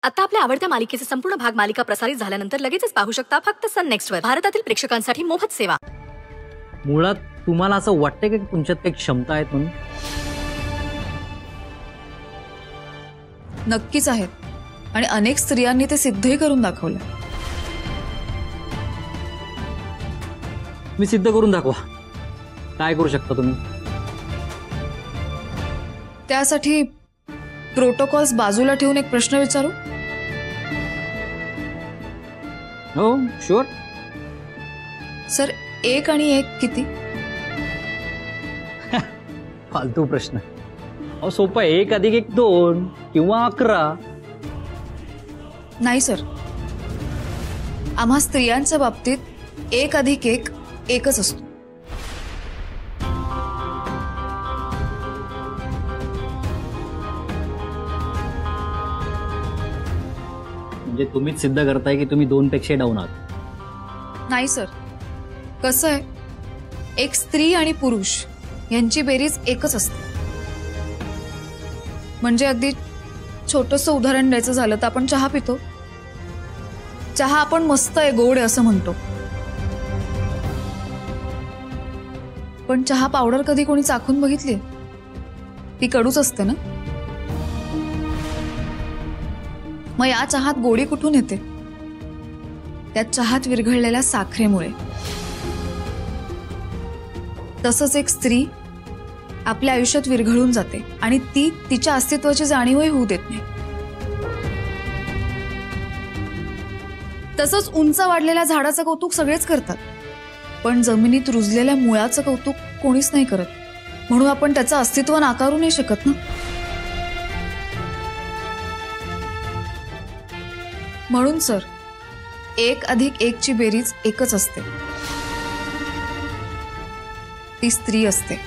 आता आपल्या आवडत्या मालिकेचे संपूर्ण भाग मालिका प्रसारित झाल्यानंतर लगेचच पाहू शकता फक्त सन नेक्स्ट वर. भारतातील प्रेक्षकांसाठी मोफत सेवा. मुळात तुम्हाला असं वाटतं की तुमच्यात काही क्षमता आहेत म्हणून? नक्कीच आहेत आणि अनेक स्त्रियांनी ते सिद्धही करून दाखवलं. मी सिद्ध करून दाखवा. काय करू शकता तुम्ही? त्यासाठी प्रोटोकॉल्स बाजूला ठेवून एक प्रश्न विचारू? हो शुअर. सर 1 आणि 1 किती? फालतू प्रश्न. अहो सोपा. 1 + 1 2 किंवा 11. नाही सर, आम्हा स्त्रियांच्या बाबतीत 1 + 1 एकच असतो. म्हणजे तुम्हीच सिद्ध करताय की तुम्ही 2 पेक्षा डाऊन आहात? नाही सर, कसं आहे, एक स्त्री आणि पुरुष यांची बेरीज एकच असते. म्हणजे अगदी छोटंसं उदाहरण द्यायचं झालं तर आपण चहा पितो. चहा आपण मस्त आहे, गोड आहे असं म्हणतो. पण चहा पावडर कधी कोणी चाखून बघितली? ती कडूच असते ना. मग या चहात गोडी कुठून येते? त्या चहात विरघळलेल्या साखरेमुळे. तसंच एक स्त्री आपल्या आयुष्यात विरघळून जाते आणि ती तिच्या अस्तित्वाची जाणीवही होऊ देत नाही. तसंच उंच वाढलेल्या झाडाचं कौतुक सगळेच करतात, पण जमिनीत रुजलेल्या मुळाचं कौतुक कोणीच नाही करत. म्हणून आपण त्याचं अस्तित्व नाकारू नाही शकत ना. म्हणून सर 1 + 1 ची बेरीज एकच असते. ती स्त्री असते.